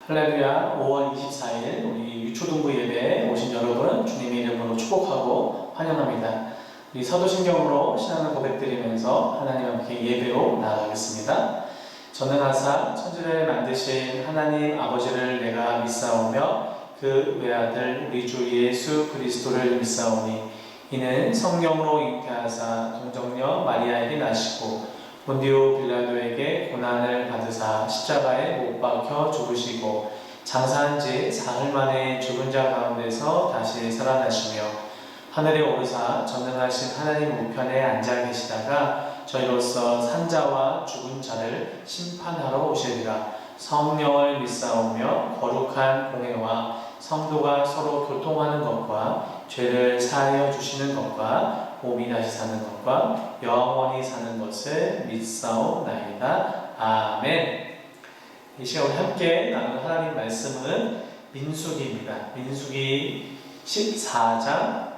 할렐루야. 5월 24일 우리 유초등부 예배에 오신 여러분 주님의 이름으로 축복하고 환영합니다. 우리 사도신경으로 신앙을 고백드리면서 하나님 함께 예배로 나아가겠습니다. 전능하사 천지를 만드신 하나님 아버지를 내가 믿사오며 그 외아들 우리 주 예수 그리스도를 믿사오니 이는 성령으로 잉태하사 동정녀 마리아에게 나시고 본디오 빌라도에게 고난을 받으사 십자가에 못 박혀 죽으시고 장사한 지 사흘 만에 죽은 자 가운데서 다시 살아나시며 하늘에 오르사 전능하신 하나님 우편에 앉아 계시다가 저희로서 산자와 죽은 자를 심판하러 오시리라. 성령을 믿사오며 거룩한 공회와 성도가 서로 교통하는 것과 죄를 사하여 주시는 것과 몸이 다시 사는 것과 영원히 사는 것을 믿사오나이다. 아멘. 이 시간 우리 함께 나눈 하나님 말씀은 민수기입니다. 민수기 14장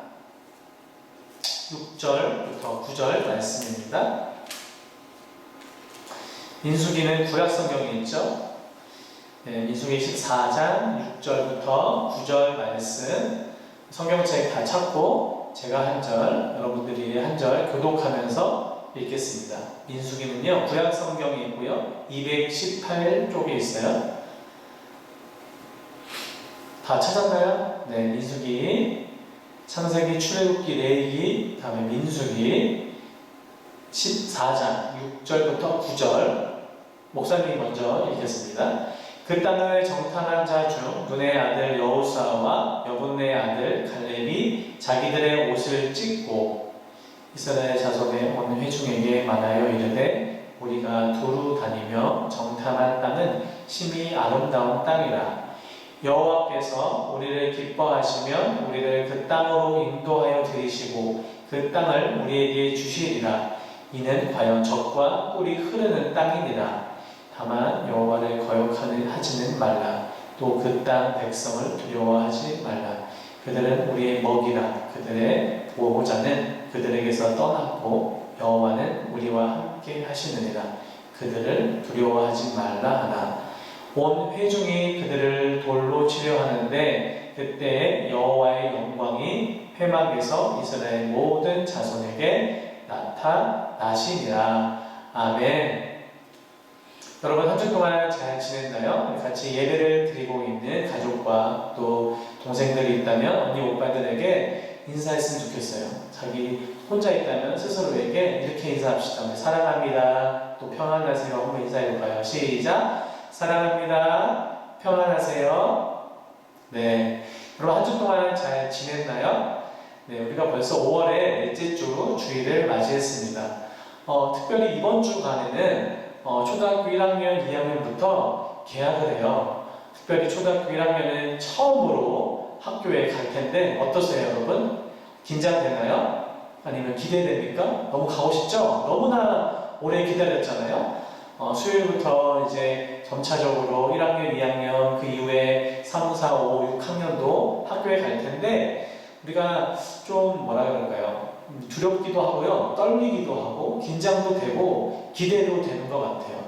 6절부터 9절 말씀입니다. 민수기는 구약성경에 있죠. 민수기 14장 6절부터 9절 말씀 성경책 다 찾고 제가 한 절, 여러분들이 한 절 교독하면서 읽겠습니다. 민수기는요, 구약성경에 있고요, 218쪽에 있어요. 다 찾았나요? 네, 민수기, 창세기, 출애굽기, 레위기, 다음에 민수기 14장 6절부터 9절 목사님이 먼저 읽겠습니다. 그 땅을 정탐한 자 중 눈의 아들 여호수아와 여분의 아들 갈렙이 자기들의 옷을 찢고 이스라엘 자손의 온 회중에게 말하여 이르되 우리가 두루 다니며 정탐한 땅은 심히 아름다운 땅이라. 여호와께서 우리를 기뻐하시면 우리를 그 땅으로 인도하여 들이시고 그 땅을 우리에게 주시리라. 이는 과연 젖과 꿀이 흐르는 땅이니라. 다만 여호와를 거역하지는 말라. 또 그 땅 백성을 두려워하지 말라. 그들은 우리의 먹이라. 그들의 보호자는 그들에게서 떠났고 여호와는 우리와 함께 하시느니라. 그들을 두려워하지 말라 하나. 온 회중이 그들을 돌로 치려 하는데 그때 여호와의 영광이 회막에서 이스라엘 모든 자손에게 나타나시니라. 아멘. 여러분 한 주 동안 잘 지냈나요? 같이 예배를 드리고 있는 가족과 또 동생들이 있다면 언니 오빠들에게 인사했으면 좋겠어요. 자기 혼자 있다면 스스로에게 이렇게 인사합시다. 사랑합니다. 또 평안하세요. 한번 인사해볼까요? 시작! 사랑합니다. 평안하세요. 네, 여러분 한 주 동안 잘 지냈나요? 네, 우리가 벌써 5월의 넷째 주 주일을 맞이했습니다. 특별히 이번 주간에는 초등학교 1학년, 2학년부터 개학을 해요. 특별히 초등학교 1학년은 처음으로 학교에 갈 텐데 어떠세요, 여러분? 긴장되나요? 아니면 기대됩니까? 너무 가고 싶죠? 너무나 오래 기다렸잖아요. 수요일부터 이제 점차적으로 1학년, 2학년, 그 이후에 3, 4, 5, 6학년도 학교에 갈 텐데 우리가 좀 뭐라 그럴까요? 두렵기도 하고요, 떨리기도 하고, 긴장도 되고, 기대도 되는 것 같아요.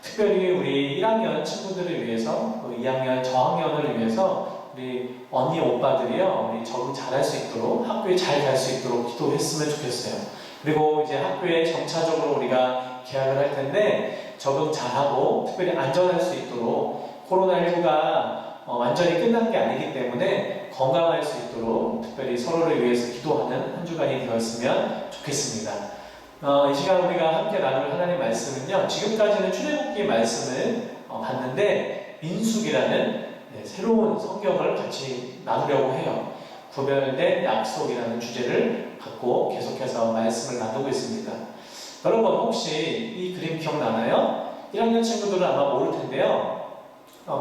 특별히 우리 1학년 친구들을 위해서, 2학년 저학년을 위해서, 우리 언니 오빠들이요, 우리 적응 잘할 수 있도록, 학교에 잘 갈 수 있도록 기도했으면 좋겠어요. 그리고 이제 학교에 점차적으로 우리가 개학을 할 텐데, 적응 잘하고, 특별히 안전할 수 있도록, 코로나19가 완전히 끝난 게 아니기 때문에 건강할 수 있도록 특별히 서로를 위해서 기도하는 한 주간이 되었으면 좋겠습니다. 이 시간 우리가 함께 나눌 하나님 말씀은요, 지금까지는 출애굽기 말씀을 봤는데 민수기라는 새로운 성경을 같이 나누려고 해요. 구별된 약속이라는 주제를 갖고 계속해서 말씀을 나누고 있습니다. 여러분 혹시 이 그림 기억나나요? 1학년 친구들은 아마 모를 텐데요,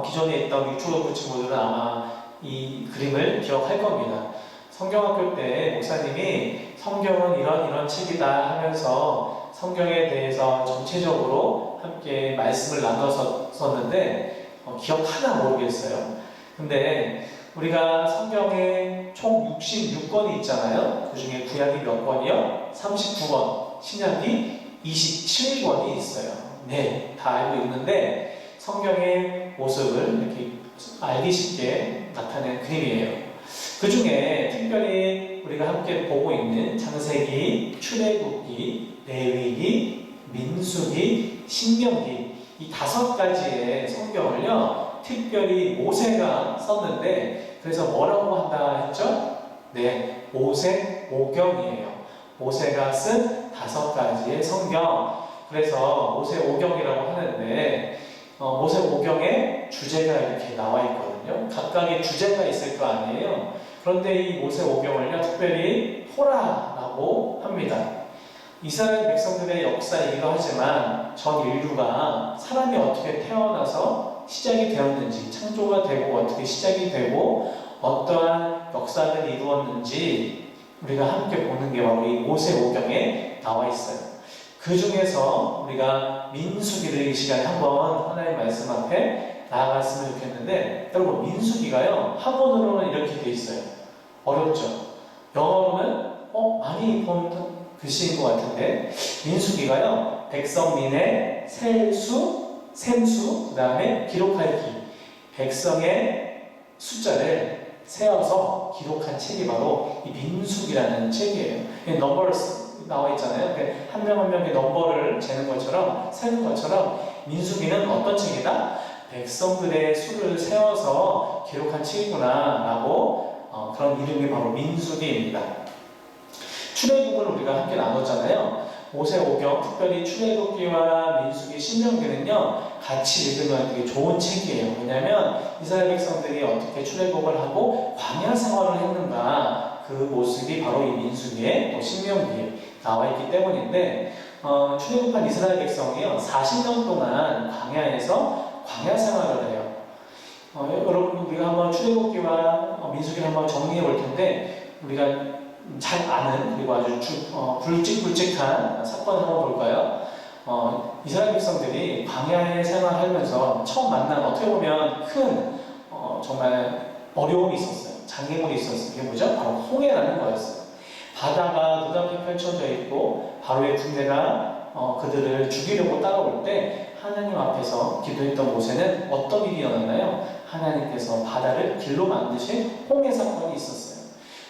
기존에 있던 유초등부 친구들은 아마 이 그림을 기억할 겁니다. 성경학교 때 목사님이 성경은 이런 책이다 하면서 성경에 대해서 전체적으로 함께 말씀을 나눴었는데 기억하나 모르겠어요. 근데 우리가 성경에 총 66권이 있잖아요. 그 중에 구약이 몇 권이요? 39권, 신약이 27권이 있어요. 네, 다 알고 있는데 성경에 모습을 이렇게 알기 쉽게 나타낸 그림이에요. 그 중에 특별히 우리가 함께 보고 있는 창세기, 출애굽기, 레위기, 민수기, 신명기 이 5가지의 성경을요 특별히 모세가 썼는데 그래서 뭐라고 한다 했죠? 네, 모세오경이에요. 모세가 쓴 5가지의 성경. 그래서 모세오경이라고 하는데 모세오경에 주제가 이렇게 나와 있거든요. 각각의 주제가 있을 거 아니에요. 그런데 이 모세오경을요 특별히 토라라고 합니다. 이스라엘 백성들의 역사이기도 하지만 전 인류가 사람이 어떻게 태어나서 시작이 되었는지, 창조가 되고 어떻게 시작이 되고 어떠한 역사들이 이루었는지 우리가 함께 보는 게 바로 이 모세오경에 나와 있어요. 그 중에서 우리가 민수기를 이 시간에 한번 하나님의 말씀 앞에 나아갔으면 좋겠는데, 여러분 민수기가요 한문으로는 이렇게 돼 있어요. 어렵죠? 영어로는 많이 본 글씨인 것 같은데, 민수기가요 백성민의 셀수, 셈수, 그 다음에 기록할 기, 백성의 숫자를 세어서 기록한 책이 바로 이 민수기라는 책이에요. 넘버스 나와 있잖아요. 한 명 한 명의 넘버를 재는 것처럼, 세는 것처럼 민수기는 어떤 책이다? 백성들의 수를 세어서 기록한 책이구나 라고 그런 이름이 바로 민수기입니다. 출애굽을 우리가 함께 나눴잖아요. 모세오경, 특별히 출애굽기와 민수기, 신명기는요 같이 읽으면 되게 좋은 책이에요. 왜냐하면 이스라엘 백성들이 어떻게 출애굽을 하고 광야 생활을 했는가 그 모습이 바로 이 민수기에 또 신명기에 나와 있기 때문인데, 출애굽한 이스라엘 백성이요 40년 동안 광야에서 광야 생활을 해요. 여러분 우리가 한번 출애굽기와 민수기를 한번 정리해 볼 텐데, 우리가 잘 아는 그리고 아주 굵직굵직한 사건을 한번 볼까요? 이스라엘 백성들이 광야에 생활하면서 처음 만난 어떻게 보면 큰 정말 어려움이 있었어요. 장애물이 있었어요. 이게 뭐죠? 바로 홍해라는 거였어요. 바다가 눈앞에 펼쳐져 있고 바로의 군대가 그들을 죽이려고 따라올 때 하나님 앞에서 기도했던 모세는 어떤 일이 일어났나요? 하나님께서 바다를 길로 만드신 홍해 사건이 있었어요.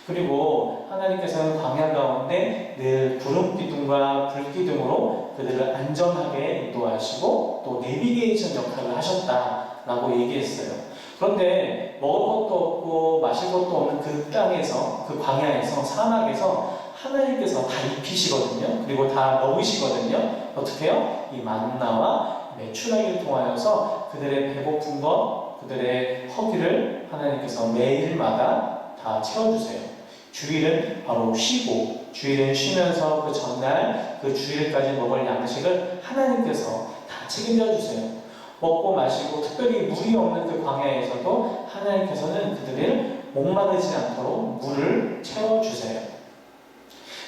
그리고 하나님께서는 광야 가운데 늘 구름 기둥과 불 기둥으로 그들을 안전하게 인도하시고 또 내비게이션 역할을 하셨다라고 얘기했어요. 그런데 먹을 것도 없고 마실 것도 없는 그 땅에서, 그 광야에서, 사막에서 하나님께서 다 입히시거든요. 그리고 다 먹으시거든요. 어떻게 해요? 이 만나와 메추라기를 통하여서 그들의 배고픈 것, 그들의 허기를 하나님께서 매일마다 다 채워주세요. 주일은 바로 쉬고, 주일은 쉬면서 그 전날 그 주일까지 먹을 양식을 하나님께서 다 책임져 주세요. 먹고 마시고 특별히 물이 없는 그 광야에서도 하나님께서는 그들을 목마르지 않도록 물을 채워주세요.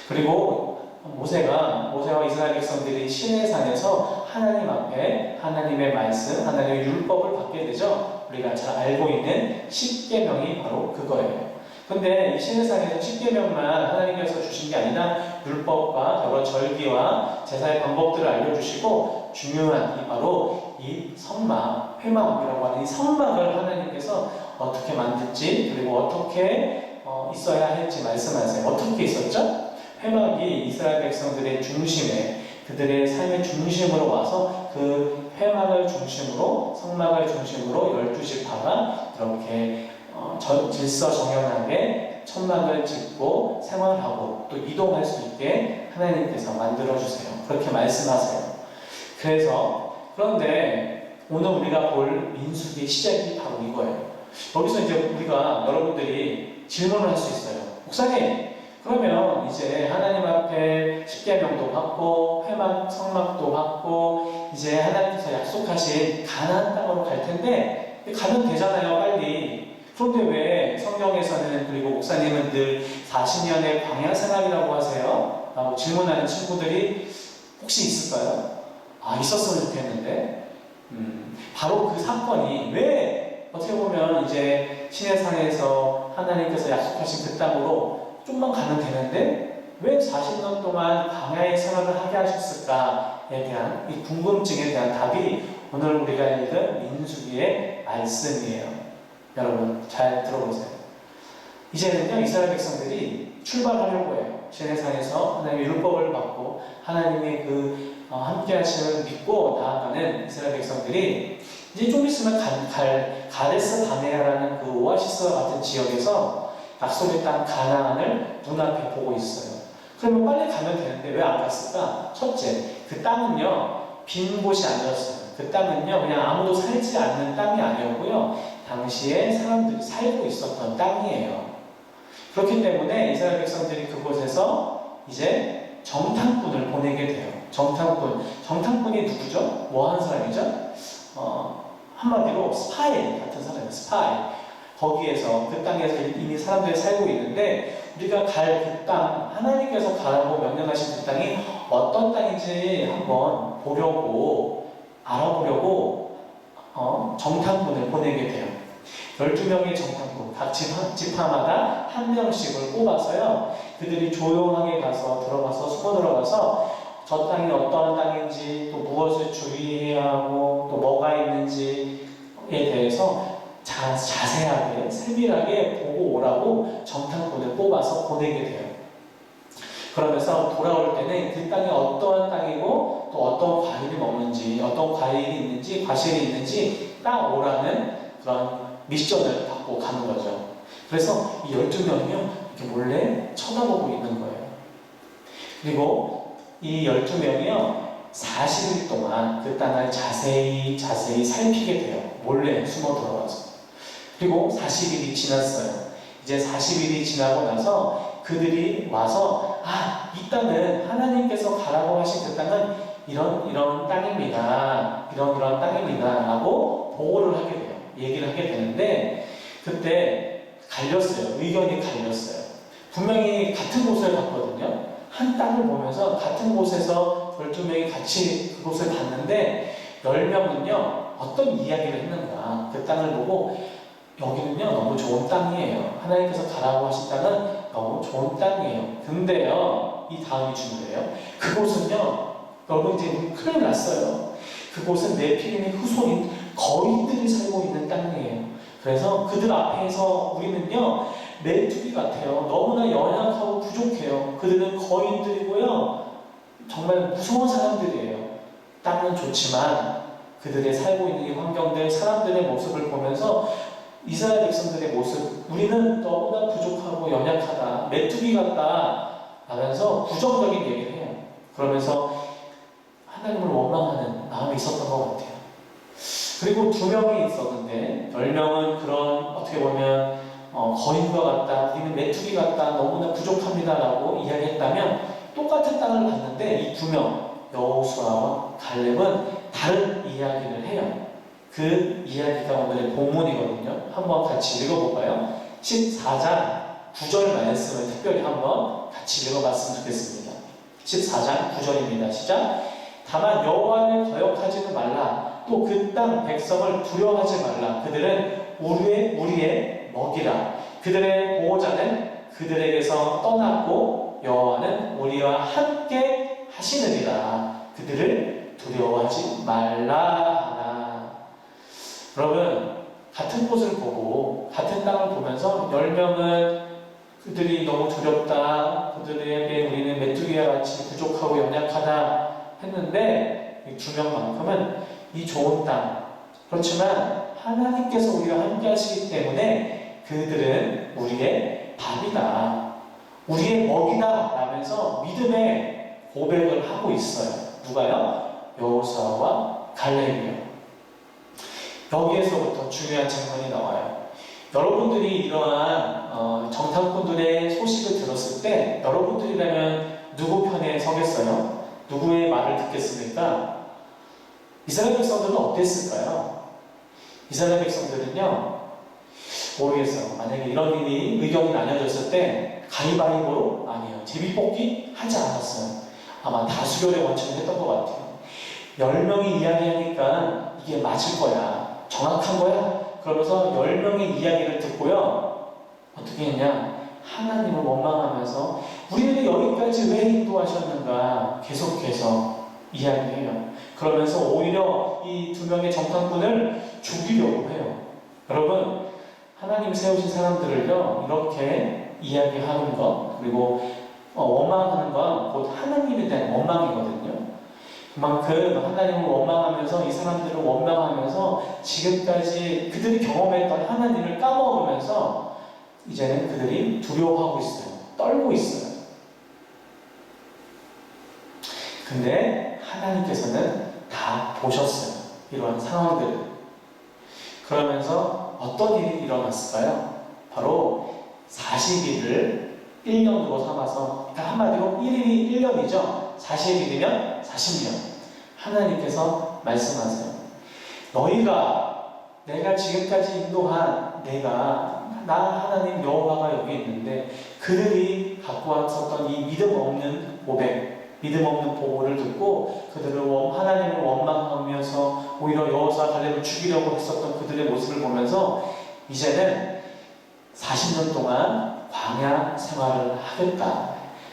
그리고 모세와 이스라엘 백성들이 시내산에서 하나님 앞에 하나님의 말씀, 하나님의 율법을 받게 되죠. 우리가 잘 알고 있는 십계명이 바로 그거예요. 근데 이 시내산에서 십계명만 하나님께서 주신 게 아니라 율법과 여러 절기와 제사의 방법들을 알려주시고, 중요한 이 바로 이 성막, 회막이라고 하는 이 성막을 하나님께서 어떻게 만들지, 그리고 어떻게 있어야 할지 말씀하세요. 어떻게 있었죠? 회막이 이스라엘 백성들의 중심에, 그들의 삶의 중심으로 와서 그 회막을 중심으로, 성막을 중심으로 12지파가 이렇게 질서정연하게 천막을 짓고 생활하고 또 이동할 수 있게 하나님께서 만들어주세요. 그렇게 말씀하세요. 그런데 오늘 우리가 볼 민수기의 시작이 바로 이거예요. 여기서 이제 여러분들이 질문을 할 수 있어요. 목사님, 그러면 이제 하나님 앞에 십계명도 받고 회막, 성막도 받고 이제 하나님께서 약속하신 가나안 땅으로 갈 텐데 가면 되잖아요, 빨리. 그런데 왜 성경에서는, 그리고 목사님은 늘 40년의 광야 생활이라고 하세요? 라고 질문하는 친구들이 혹시 있을까요? 있었으면 좋겠는데. 바로 그 사건이 왜 어떻게 보면 이제 시내산에서 하나님께서 약속하신 그 땅으로 좀만 가면 되는데 왜 40년 동안 광야의 생활을 하게 하셨을까에 대한 이 궁금증에 대한 답이 오늘 우리가 읽은 민수기의 말씀이에요. 여러분 잘 들어보세요. 이제는요 이스라엘 백성들이 출발하려고 해요. 시내산에서 하나님의 율법을 받고 하나님의 함께 하심을 믿고 나아가는 이스라엘 백성들이 이제 좀 있으면 가데스 바네아라는 그 오아시스와 같은 지역에서 약속의 땅 가나안을 눈앞에 보고 있어요. 그러면 빨리 가면 되는데 왜 안 갔을까? 첫째, 그 땅은요 빈 곳이 아니었어요. 그 땅은요 그냥 아무도 살지 않는 땅이 아니었고요, 당시에 사람들이 살고 있었던 땅이에요. 그렇기 때문에 이스라엘 백성들이 그곳에서 이제 정탐꾼을 보내게 돼요. 정탐꾼이 누구죠? 뭐 하는 사람이죠? 한마디로 스파이 같은 사람이에요. 스파이. 거기에서 그 땅에서 이미 사람들이 살고 있는데 우리가 갈 그 땅, 하나님께서 가라고 명령하신 그 땅이 어떤 땅인지 한번 알아보려고 정탐꾼을 보내게 돼요. 12명의 정탐꾼, 각 지파마다 한 명씩을 뽑아서요, 그들이 조용하게 들어가서 숨어 들어가서 저 땅이 어떠한 땅인지, 또 무엇을 주의해야 하고, 또 뭐가 있는지에 대해서 자세하게, 세밀하게 보고 오라고 정탐꾼을 뽑아서 보내게 돼요. 그러면서 돌아올 때는 그 땅이 어떠한 땅이고, 또 어떤 과일이 먹는지, 어떤 과일이 있는지, 과실이 있는지 딱 오라는 그런 미션을 받고 가는 거죠. 그래서 이 12명이요, 이렇게 몰래 쳐다보고 있는 거예요. 그리고 이 12명이요, 40일 동안 그 땅을 자세히 살피게 돼요. 몰래 숨어 들어가서. 그리고 40일이 지났어요. 이제 40일이 지나고 나서 그들이 와서, 이 땅은 하나님께서 가라고 하신 그 땅은 이런 땅입니다. 이런 땅입니다. 라고 보고를 하게 돼요. 얘기를 하게 되는데, 그때 의견이 갈렸어요. 분명히 같은 곳을 갔거든요. 한 땅을 보면서 같은 곳에서 12명이 같이 그곳을 봤는데 10명은요 어떤 이야기를 했는가, 그 땅을 보고 여기는요 너무 좋은 땅이에요. 하나님께서 가라고 하신 땅은 너무 좋은 땅이에요. 근데요, 이 다음이 중요해요. 그곳은요, 여러분 이제 큰일 났어요. 그곳은 네피림의 후손인 거인들이 살고 있는 땅이에요. 그래서 그들 앞에서 우리는요 메뚜기 같아요. 너무나 연약하고 부족해요. 그들은 거인들이고요, 정말 무서운 사람들이에요. 땅은 좋지만 그들의 살고 있는 이 환경들, 사람들의 모습을 보면서 이스라엘 백성들의 모습, 우리는 너무나 부족하고 연약하다, 메뚜기 같다 하면서 부정적인 얘기를 해요. 그러면서 하나님을 원망하는 마음이 있었던 것 같아요. 그리고 2명이 있었는데 10명은 그런, 어떻게 보면 거인과 같다, 우리는 메뚜기 같다, 너무나 부족합니다 라고 이야기했다면, 똑같은 땅을 봤는데 이 2명, 여호수아와 갈렙은 다른 이야기를 해요. 그 이야기가 오늘의 본문이거든요. 한번 같이 읽어볼까요? 14장 9절 말씀을 특별히 한번 같이 읽어봤으면 좋겠습니다. 14장 9절입니다. 시작. 다만 여호와를 거역하지는 말라. 또 그 땅 백성을 두려워하지 말라. 그들은 우리의 먹이라. 그들의 보호자는 그들에게서 떠났고 여호와는 우리와 함께 하시느니라. 그들을 두려워하지 말라 하나. 여러분, 같은 곳을 보고 같은 땅을 보면서 10명은 그들이 너무 두렵다, 그들에게 우리는 메뚜기와 같이 부족하고 연약하다 했는데, 이 2명만큼은 이 좋은 땅, 그렇지만 하나님께서 우리와 함께 하시기 때문에 그들은 우리의 밥이다, 우리의 먹이다 라면서 믿음의 고백을 하고 있어요. 누가요? 여호수아와 갈렙이요. 여기에서부터 중요한 장면이 나와요. 여러분들이 이러한 정탐꾼들의 소식을 들었을 때 여러분들이라면 누구 편에 서겠어요? 누구의 말을 듣겠습니까? 이스라엘 백성들은 어땠을까요? 이스라엘 백성들은요, 모르겠어요. 만약에 이런 일이 의견이 나뉘어졌을 때 가위바위보로, 아니요, 제비뽑기 하지 않았어요. 아마 다수결의 원칙을 했던 것 같아요. 10명이 이야기하니까 이게 맞을 거야, 정확한 거야, 그러면서 10명의 이야기를 듣고요, 어떻게 했냐, 하나님을 원망하면서 우리는 여기까지 왜 인도하셨는가 계속해서 이야기해요. 그러면서 오히려 이 두 명의 정탐꾼을 죽이려고 해요. 여러분, 하나님 세우신 사람들을요, 이렇게 이야기하는 것, 그리고 원망하는 건 곧 하나님에 대한 원망이거든요. 그만큼 하나님을 원망하면서 이 사람들을 원망하면서 지금까지 그들이 경험했던 하나님을 까먹으면서 이제는 그들이 두려워하고 있어요. 떨고 있어요. 근데 하나님께서는 다 보셨어요. 이러한 상황들을. 그러면서 어떤 일이 일어났을까요? 바로 40일을 1년으로 삼아서, 그러니까 한마디로 1일이 1년이죠. 40일이면 40년. 하나님께서 말씀하세요. 너희가 내가 지금까지 인도한 나 하나님 여호와가 여기 있는데 그들이 갖고 왔었던 이 믿음 없는 고백, 믿음 없는 보고를 듣고 그들을 하나님을 원망하면서 오히려 여호수아 갈렙을 죽이려고 했었던 그들의 모습을 보면서 이제는 40년 동안 광야 생활을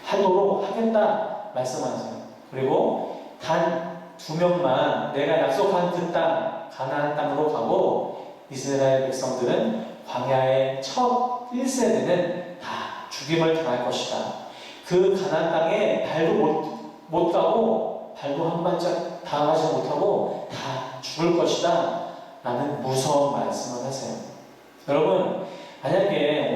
하도록 하겠다 말씀하세요. 그리고 단 2명만 내가 약속한 그 땅, 가나안 땅으로 가고 이스라엘 백성들은 광야의 첫 1세대는 다 죽임을 당할 것이다. 그 가나안 땅에 발도 못 가고 발도 한 발짝 닿아가지 못하고 다 죽을 것이다 라는 무서운 말씀을 하세요. 여러분, 만약에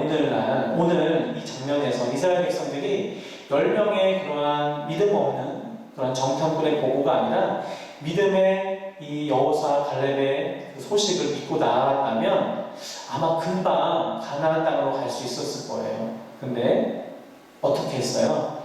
오늘 이 장면에서 이스라엘 백성들이 10명의 그러한 믿음 없는 그런 정탐꾼의 보고가 아니라 믿음의 이 여호수아 갈렙의 그 소식을 믿고 나아갔다면 아마 금방 가나안 땅으로 갈 수 있었을 거예요. 근데 어떻게 했어요?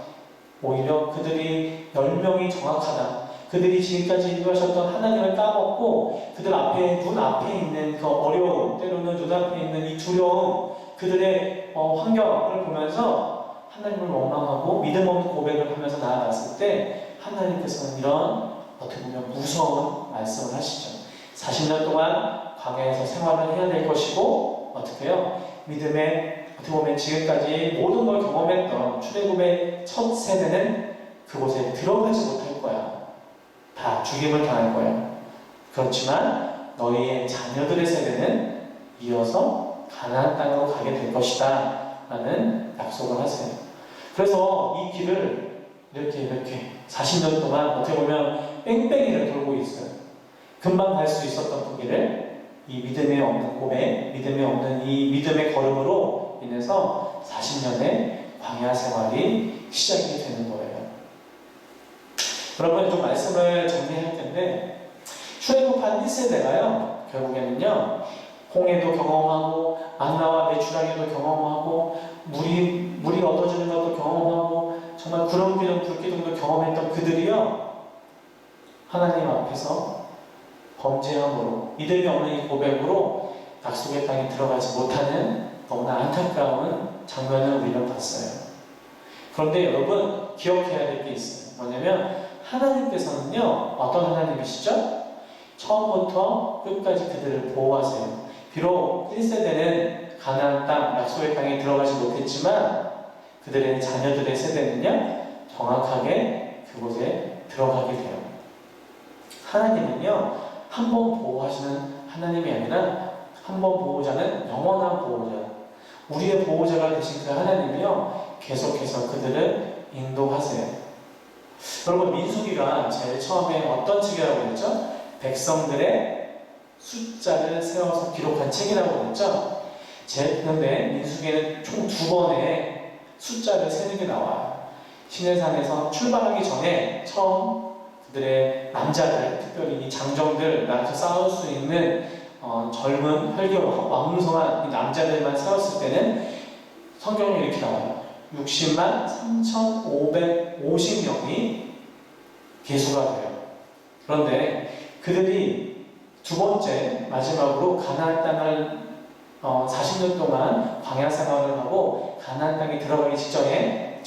오히려 그들이 10명이 정확하다. 그들이 지금까지 인도하셨던 하나님을 까먹고 그들 앞에, 눈앞에 있는 그 어려움, 때로는 눈앞에 있는 이 두려움, 그들의 환경을 보면서 하나님을 원망하고 믿음 없는 고백을 하면서 나아갔을 때 하나님께서는 이런 어떻게 보면 무서운 말씀을 하시죠. 40년 동안 광야에서 생활을 해야 될 것이고 어떻게 해요? 믿음의 어떻게 보면 지금까지 모든 걸 경험했던 출애굽의 첫 세대는 그곳에 들어가지 못할 거야. 다 죽임을 당할 거야. 그렇지만 너희의 자녀들의 세대는 이어서 가나안 땅으로 가게 될 것이다 라는 약속을 하세요. 그래서 이 길을 이렇게 40년 동안 어떻게 보면 뺑뺑이를 돌고 있어요. 금방 갈 수 있었던 그 길을 이 믿음에 없는 고백, 믿음에 없는 이 믿음의 걸음으로 인해서 40년의 광야 생활이 시작이 되는 거예요. 여러분, 좀 말씀을 정리할 텐데 출애굽한 1세대가요 결국에는요 홍해도 경험하고 만나와 메추라기도 경험하고 물이 얻어지는 것도 경험하고 정말 구름기둥 불기둥도 경험했던 그들이요 하나님 앞에서 범죄함으로 믿음이 없는 이 고백으로 약속의 땅에 들어가지 못하는 너무나 안타까운 장면을 우리가 봤어요. 그런데 여러분 기억해야 될 게 있어요. 뭐냐면 하나님께서는요 어떤 하나님이시죠? 처음부터 끝까지 그들을 보호하세요. 비록 1세대는 가나안 땅, 약속의 땅에 들어가지 못했지만 그들의 자녀들의 세대는요 정확하게 그곳에 들어가게 돼요. 하나님은요 한 번 보호하시는 하나님이 아니라 한 번 보호자는 영원한 보호자, 우리의 보호자가 되신 그 하나님이요 계속해서 그들을 인도하세요. 여러분, 민수기가 제일 처음에 어떤 책이라고 했죠? 백성들의 숫자를 세워서 기록한 책이라고 했죠? 그런데 민수기에는 총 2번의 숫자를 세는 게 나와요. 시내산에서 출발하기 전에 처음 그들의 남자들, 특별히 이 장정들, 나라에서 싸울 수 있는 젊은 혈기왕성한 이 남자들만 세웠을 때는 성경에 이렇게 나와요. 60만 3,550명이 계수가 돼요. 그런데 그들이 두 번째 마지막으로 가나안 땅을 40년 동안 광야 생활을 하고 가나안 땅에 들어가기 직전에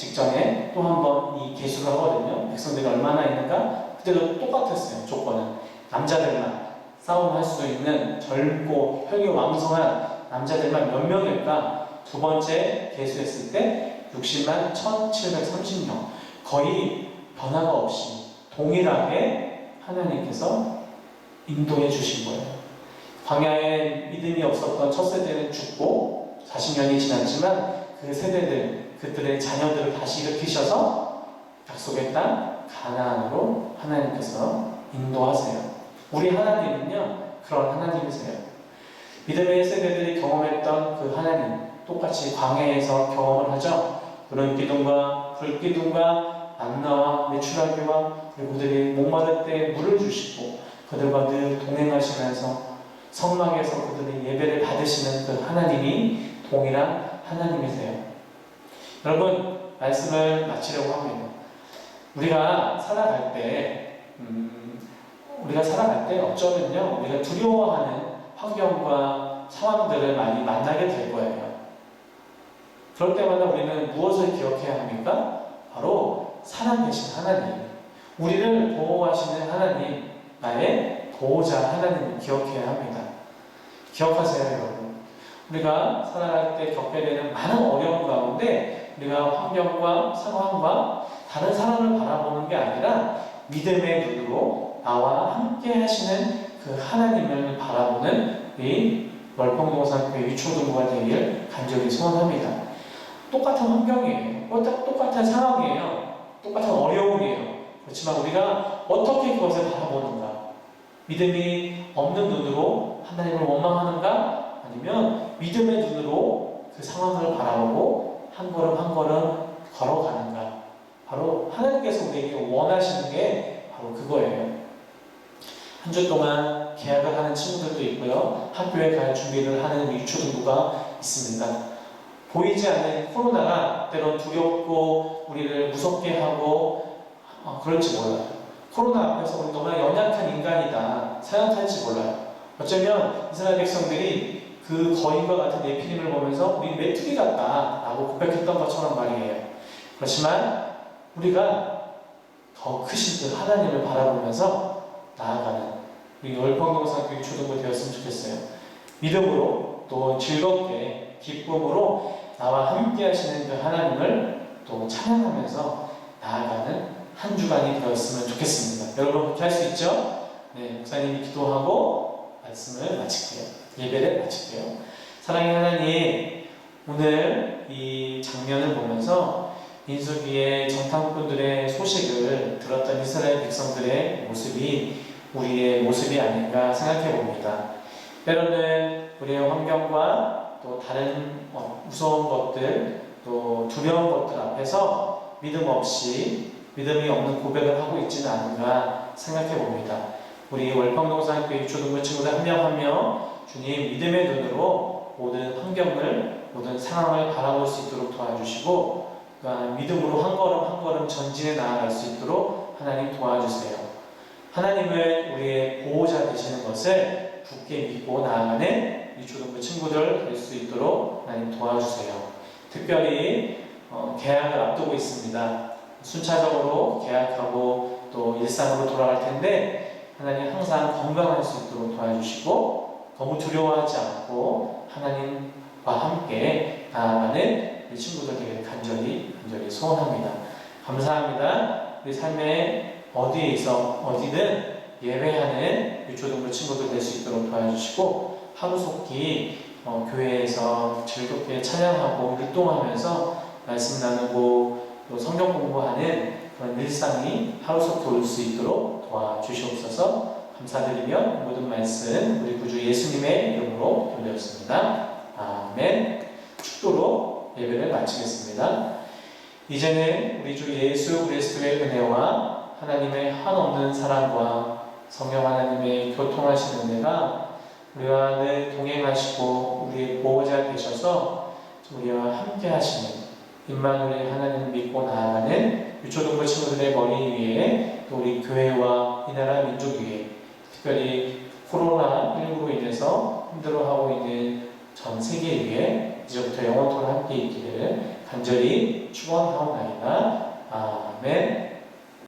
또 한 번 이 계수를 하거든요. 백성들이 얼마나 있는가? 그때도 똑같았어요. 조건은 남자들만 싸움할 수 있는 젊고 혈기왕성한 남자들만 몇 명일까? 두 번째 계수했을 때 60만 1,730명, 거의 변화가 없이 동일하게 하나님께서 인도해 주신 거예요. 광야에 믿음이 없었던 첫 세대는 죽고 40년이 지났지만 그 세대들, 그들의 자녀들을 다시 일으키셔서 약속의 땅 가나안으로 하나님께서 인도하세요. 우리 하나님은요, 그런 하나님이세요. 믿음의 세대들이 경험했던 그 하나님, 똑같이 광야에서 경험을 하죠. 그런 기둥과 불기둥과 만나와 메추라기와 그리고 그들이 목마를 때 물을 주시고 그들과 늘 동행하시면서 성막에서 그들이 예배를 받으시는 그 하나님이 동일한 하나님이세요. 여러분, 말씀을 마치려고 합니다. 우리가 살아갈 때 어쩌면요, 우리가 두려워하는 환경과 상황들을 많이 만나게 될 거예요. 그럴 때마다 우리는 무엇을 기억해야 합니까? 바로 살아계신 하나님, 우리를 보호하시는 하나님, 나의 보호자 하나님을 기억해야 합니다. 기억하세요, 여러분. 우리가 살아갈 때 겪게 되는 많은 어려움 가운데 우리가 환경과 상황과 다른 사람을 바라보는 게 아니라 믿음의 눈으로 나와 함께 하시는 그 하나님을 바라보는 이 월평동산교회 유초등부가 되길 간절히 소원합니다. 똑같은 환경이에요. 똑같은 상황이에요. 똑같은 어려움이에요. 그렇지만 우리가 어떻게 그것을 바라보는가? 믿음이 없는 눈으로 하나님을 원망하는가? 아니면 믿음의 눈으로 그 상황을 바라보고 한 걸음 한 걸음 걸어가는가? 바로 하나님께서 우리에게 원하시는 게 바로 그거예요. 한 주 동안 계약을 하는 친구들도 있고요. 학교에 갈 준비를 하는 유초등부가 있습니다. 보이지 않는 코로나가 때론 두렵고 우리를 무섭게 하고 그럴지 몰라요. 코로나 앞에서 우리 너무나 연약한 인간이다 생각할지 몰라요. 어쩌면 이스라엘 백성들이 그 거인과 같은 네피림을 보면서 우리 메뚜기 같다 라고 고백했던 것처럼 말이에요. 그렇지만 우리가 더 크신 그 하나님을 바라보면서 나아가는 우리 월평동산교회 초등부 되었으면 좋겠어요. 믿음으로 또 즐겁게 기쁨으로 나와 함께 하시는 그 하나님을 또 찬양하면서 나아가는 한 주간이 되었으면 좋겠습니다. 여러분 그렇게 할 수 있죠? 네, 목사님이 기도하고 말씀을 마칠게요. 예배를 마칠게요. 사랑의 하나님, 오늘 이 장면을 보면서 민수기의 정탐꾼들의 소식을 들었던 이스라엘 백성들의 모습이 우리의 모습이 아닌가 생각해 봅니다. 때로는 우리의 환경과 또 다른 무서운 것들, 또 두려운 것들 앞에서 믿음 없이 믿음이 없는 고백을 하고 있지는 않은가 생각해 봅니다. 우리 월평동산교회 초등부 친구들 한 명 한 명 주님 믿음의 눈으로 모든 환경을, 모든 상황을 바라볼 수 있도록 도와주시고 믿음으로 한 걸음 한 걸음 전진해 나아갈 수 있도록 하나님 도와주세요. 하나님을 우리의 보호자 되시는 것을 굳게 믿고 나아가는 이 초등부 친구들 될 수 있도록 하나님 도와주세요. 특별히 개학을 앞두고 있습니다. 순차적으로 개학하고 또 일상으로 돌아갈 텐데 하나님 항상 건강할 수 있도록 도와주시고 너무 두려워하지 않고 하나님과 함께 나아가는 우리 친구들 되게 간절히 소원합니다. 감사합니다. 우리 삶의 어디든 예배하는 유초등부 친구들 될 수 있도록 도와주시고 하루속히 교회에서 즐겁게 찬양하고 율동하면서 말씀 나누고 또 성경 공부하는 그런 일상이 하루속히 올 수 있도록 도와주시옵소서. 감사드리며 모든 말씀 우리 구주 예수님의 이름으로 돌렸습니다. 아멘. 축도로 예배를 마치겠습니다. 이제는 우리 주 예수 그리스도의 은혜와 하나님의 한없는 사랑과 성령 하나님의 교통하신 은혜가 우리와 늘 동행하시고 우리의 보호자 되셔서 우리와 함께 하시는 임마누엘 하나님을 믿고 나아가는 유초등부 친구들의 머리 위에 또 우리 교회와 이 나라 민족 위에 특별히 코로나19로 인해서